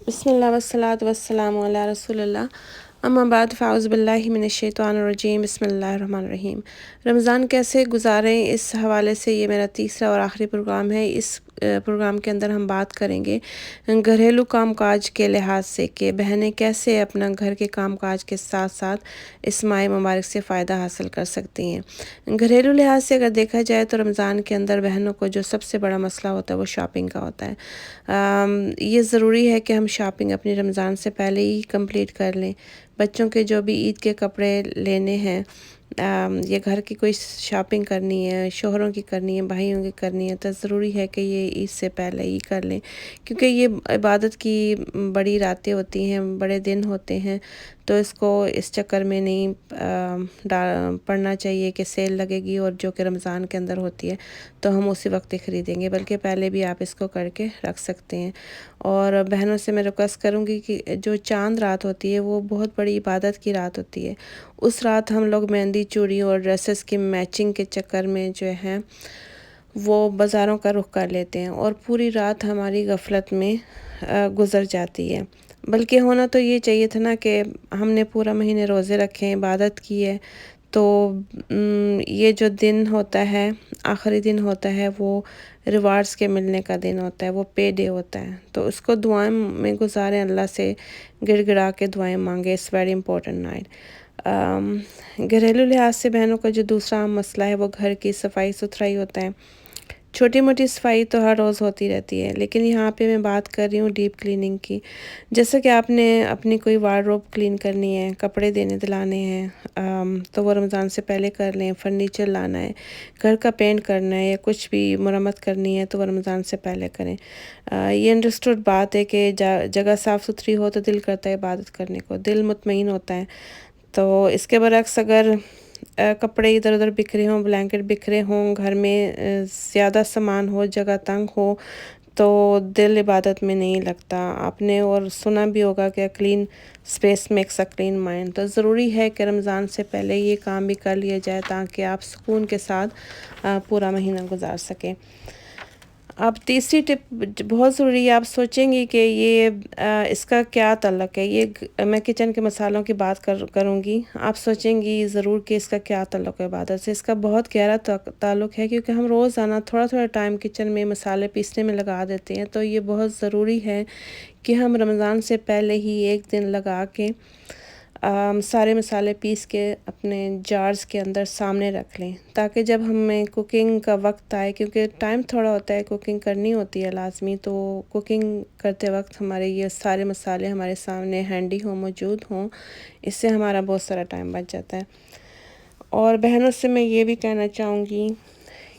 بسم اللہ والصلاۃ والسلام علی رسول اللہ اما بعد فاعوذ باللہ من الشیطان الرجیم بسم اللہ الرحمن الرحیم۔ رمضان کیسے گزاریں، اس حوالے سے یہ میرا تیسرا اور آخری پروگرام ہے۔ اس پروگرام کے اندر ہم بات کریں گے گھریلو کام کاج کے لحاظ سے کہ بہنیں کیسے اپنا گھر کے کام کاج کے ساتھ ساتھ اس ماہ مبارک سے فائدہ حاصل کر سکتی ہیں۔ گھریلو لحاظ سے اگر دیکھا جائے تو رمضان کے اندر بہنوں کو جو سب سے بڑا مسئلہ ہوتا ہے وہ شاپنگ کا ہوتا ہے۔ یہ ضروری ہے کہ ہم شاپنگ اپنی رمضان سے پہلے ہی کمپلیٹ کر لیں۔ بچوں کے جو بھی عید کے کپڑے لینے ہیں یا گھر کی کوئی شاپنگ کرنی ہے، شوہروں کی کرنی ہے، بھائیوں کی کرنی ہے، تو ضروری ہے کہ یہ عید سے پہلے ہی کر لیں، کیونکہ یہ عبادت کی بڑی راتیں ہوتی ہیں، بڑے دن ہوتے ہیں، تو اس کو اس چکر میں نہیں پڑھنا چاہیے کہ سیل لگے گی اور جو کہ رمضان کے اندر ہوتی ہے تو ہم اسی وقت ہی خریدیں گے، بلکہ پہلے بھی آپ اس کو کر کے رکھ سکتے ہیں۔ اور بہنوں سے میں ریکویسٹ کروں گی کہ جو چاند رات ہوتی ہے وہ بہت بڑی عبادت کی رات ہوتی ہے۔ اس رات ہم لوگ مہندی، چوڑی اور ڈریسز کی میچنگ کے چکر میں جو ہے وہ بازاروں کا رخ کر لیتے ہیں اور پوری رات ہماری غفلت میں گزر جاتی ہے۔ بلکہ ہونا تو یہ چاہیے تھا نا کہ ہم نے پورا مہینے روزے رکھے، عبادت کی ہے، تو یہ جو دن ہوتا ہے، آخری دن ہوتا ہے، وہ ریوارڈز کے ملنے کا دن ہوتا ہے، وہ پے ڈے ہوتا ہے، تو اس کو دعائیں میں گزاریں، اللہ سے گڑ گڑا کے دعائیں مانگیں۔ It's very important night. گھریلو لحاظ سے بہنوں کا جو دوسرا عام مسئلہ ہے وہ گھر کی صفائی ستھرائی ہوتا ہے۔ چھوٹی موٹی صفائی تو ہر روز ہوتی رہتی ہے، لیکن یہاں پہ میں بات کر رہی ہوں ڈیپ کلیننگ کی۔ جیسے کہ آپ نے اپنی کوئی وارڈروب کلین کرنی ہے، کپڑے دینے دلانے ہیں، تو وہ رمضان سے پہلے کر لیں۔ فرنیچر لانا ہے، گھر کا پینٹ کرنا ہے یا کچھ بھی مرمت کرنی ہے تو وہ رمضان سے پہلے کریں۔ یہ انڈرسٹوڈ بات ہے کہ جگہ صاف ستھری ہو تو دل کرتا ہے عبادت کرنے کو، دل مطمئن ہوتا ہے۔ تو اس کے برعکس اگر کپڑے ادھر ادھر بکھرے ہوں، بلینکٹ بکھرے ہوں، گھر میں زیادہ سامان ہو، جگہ تنگ ہو، تو دل عبادت میں نہیں لگتا۔ آپ نے اور سنا بھی ہوگا کہ clean space makes a clean mind, تو ضروری ہے کہ رمضان سے پہلے یہ کام بھی کر لیا جائے تاکہ آپ سکون کے ساتھ پورا مہینہ گزار سکیں۔ اب تیسری ٹپ بہت ضروری ہے۔ آپ سوچیں گی کہ یہ اس کا کیا تعلق ہے، یہ میں کچن کے مسالوں کی بات کروں گی، آپ سوچیں گی ضرور کہ اس کا کیا تعلق ہے عبادت سے۔ اس کا بہت گہرا تعلق ہے، کیونکہ ہم روزانہ تھوڑا تھوڑا ٹائم کچن میں مسالے پیسنے میں لگا دیتے ہیں، تو یہ بہت ضروری ہے کہ ہم رمضان سے پہلے ہی ایک دن لگا کے سارے مسالے پیس کے اپنے جارز کے اندر سامنے رکھ لیں، تاکہ جب ہمیں کوکنگ کا وقت آئے، کیونکہ ٹائم تھوڑا ہوتا ہے، کوکنگ کرنی ہوتی ہے لازمی، تو کوکنگ کرتے وقت ہمارے یہ سارے مسالے ہمارے سامنے ہینڈی ہوں، موجود ہوں، اس سے ہمارا بہت سارا ٹائم بچ جاتا ہے۔ اور بہنوں سے میں یہ بھی کہنا چاہوں گی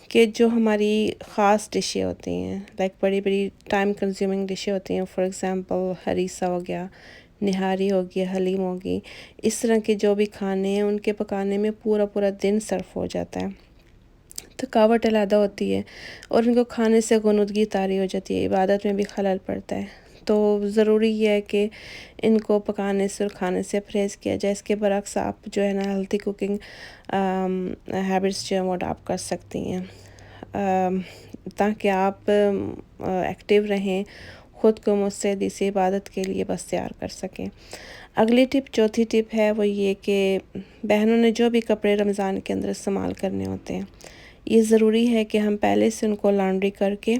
کہ جو ہماری خاص ڈشیں ہوتی ہیں، لائک بڑی بڑی ٹائم کنزیومنگ ڈشیں ہوتی ہیں، فار ایگزامپل ہریسہ ہو گیا، نہاری ہو گیا، حلیم ہوگی، اس طرح کے جو بھی کھانے ہیں ان کے پکانے میں پورا پورا دن صرف ہو جاتا ہے، تھکاوٹ علیحدہ ہوتی ہے اور ان کو کھانے سے غنودگی طاری ہو جاتی ہے، عبادت میں بھی خلل پڑتا ہے۔ تو ضروری ہے کہ ان کو پکانے سے اور کھانے سے پرہیز کیا جائے۔ اس کے برعکس آپ جو ہے نا ہیلتھی کوکنگ ہیبٹس جو ہیں وہ اڈاپٹ کر سکتی ہیں، تاکہ آپ ایکٹیو رہیں، خود کو مستعد اسی عبادت کے لیے بس تیار کر سکیں۔ اگلی ٹپ، چوتھی ٹپ ہے وہ یہ کہ بہنوں نے جو بھی کپڑے رمضان کے اندر استعمال کرنے ہوتے ہیں، یہ ضروری ہے کہ ہم پہلے سے ان کو لانڈری کر کے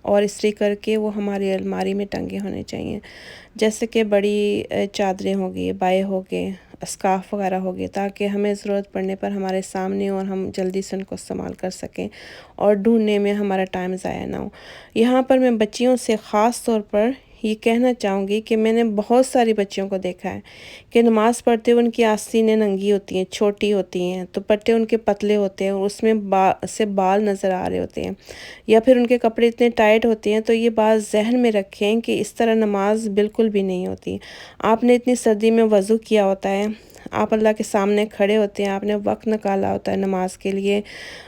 اور استری کر کے وہ ہماری الماری میں ٹنگے ہونے چاہیے، جیسے کہ بڑی چادریں ہو گئی، بائے ہو گئے، اسکارف وغیرہ ہو گئے، تاکہ ہمیں ضرورت پڑنے پر ہمارے سامنے اور ہم جلدی سے ان کو استعمال کر سکیں اور ڈھونڈنے میں ہمارا ٹائم ضائع نہ ہو۔ یہاں پر میں بچیوں سے خاص طور پر یہ کہنا چاہوں گی کہ میں نے بہت ساری بچیوں کو دیکھا ہے کہ نماز پڑھتے ہوئے ان کی آستینیں ننگی ہوتی ہیں، چھوٹی ہوتی ہیں، دوپٹے ان کے پتلے ہوتے ہیں اور اس میں سے بال نظر آ رہے ہوتے ہیں، یا پھر ان کے کپڑے اتنے ٹائٹ ہوتے ہیں، تو یہ بات ذہن میں رکھیں کہ اس طرح نماز بالکل بھی نہیں ہوتی۔ آپ نے اتنی سردی میں وضو کیا ہوتا ہے، آپ اللہ کے سامنے کھڑے ہوتے ہیں، آپ نے وقت نکالا ہوتا ہے نماز کے لیے،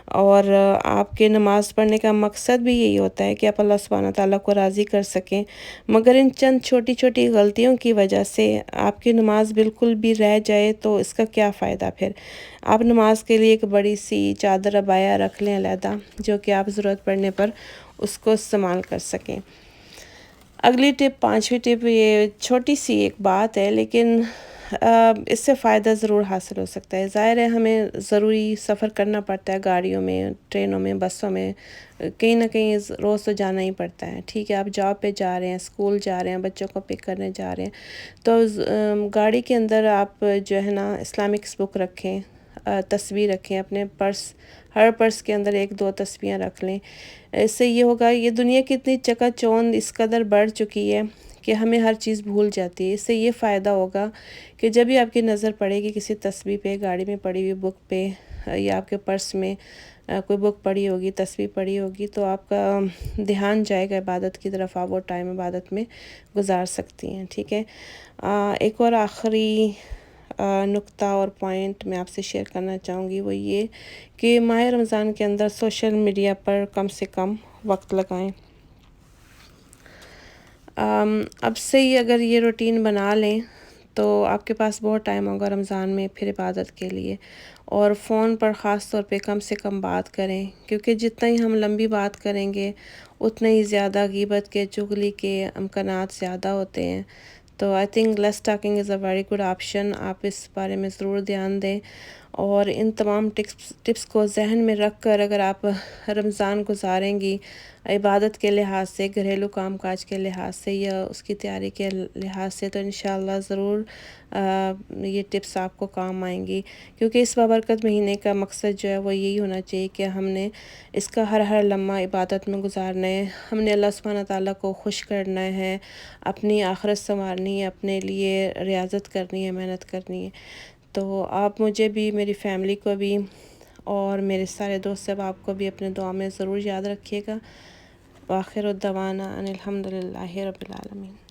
اور آپ کے نماز پڑھنے کا مقصد بھی یہی ہوتا ہے کہ آپ اللہ سبحانہ تعالیٰ کو راضی کر سکیں، مگر ان چند چھوٹی چھوٹی غلطیوں کی وجہ سے آپ کی نماز بالکل بھی رہ جائے تو اس کا کیا فائدہ پھر۔ آپ نماز کے لیے ایک بڑی سی چادر عبایا رکھ لیں علیحدہ، جو کہ آپ ضرورت پڑنے پر اس کو استعمال کر سکیں۔ اگلی ٹپ، پانچویں ٹپ، یہ چھوٹی سی ایک بات ہے لیکن اس سے فائدہ ضرور حاصل ہو سکتا ہے۔ ظاہر ہے ہمیں ضروری سفر کرنا پڑتا ہے، گاڑیوں میں، ٹرینوں میں، بسوں میں، کہیں نہ کہیں روز تو جانا ہی پڑتا ہے، ٹھیک ہے۔ آپ جاب پہ جا رہے ہیں، اسکول جا رہے ہیں، بچوں کو پک کرنے جا رہے ہیں، تو گاڑی کے اندر آپ جو ہے نا اسلامکس بک رکھیں، تسبیح رکھیں، اپنے ہر پرس کے اندر ایک دو تسبیحیں رکھ لیں۔ اس سے یہ ہوگا، یہ دنیا کی اتنی چکا چوند اس قدر بڑھ چکی ہے کہ ہمیں ہر چیز بھول جاتی ہے۔ اس سے یہ فائدہ ہوگا کہ جب بھی آپ کی نظر پڑے گی کسی تسبیح پہ، گاڑی میں پڑی ہوئی بک پہ، یا آپ کے پرس میں کوئی بک پڑی ہوگی، تسبیح پڑی ہوگی، تو آپ کا دھیان جائے گا عبادت کی طرف، آپ وہ ٹائم عبادت میں گزار سکتی ہیں، ٹھیک ہے۔ ایک اور آخری نقطہ اور پوائنٹ میں آپ سے شیئر کرنا چاہوں گی، وہ یہ کہ ماہ رمضان کے اندر سوشل میڈیا پر کم سے کم وقت لگائیں۔ اب سے ہی اگر یہ روٹین بنا لیں تو آپ کے پاس بہت ٹائم ہوگا رمضان میں پھر عبادت کے لیے، اور فون پر خاص طور پہ کم سے کم بات کریں، کیونکہ جتنا ہی ہم لمبی بات کریں گے اتنا ہی زیادہ غیبت کے، چغلی کے امکانات زیادہ ہوتے ہیں۔ تو I think less talking is a very good option. آپ اس بارے میں ضرور دھیان دیں، اور ان تمام ٹپس کو ذہن میں رکھ کر اگر آپ رمضان گزاریں گی عبادت کے لحاظ سے، گھریلو کام کاج کے لحاظ سے، یا اس کی تیاری کے لحاظ سے، تو انشاءاللہ ضرور یہ ٹپس آپ کو کام آئیں گی، کیونکہ اس بابرکت مہینے کا مقصد جو ہے وہ یہی ہونا چاہیے کہ ہم نے اس کا ہر لمحہ عبادت میں گزارنا ہے، ہم نے اللہ سبحانہ تعالیٰ کو خوش کرنا ہے، اپنی آخرت سنوارنی ہے، اپنے لیے ریاضت کرنی ہے، محنت کرنی ہے۔ تو آپ مجھے بھی، میری فیملی کو بھی، اور میرے سارے دوست احباب کو بھی اپنے دعا میں ضرور یاد رکھیے گا۔ وآخر دعوانا ان الحمد للہ رب العالمین۔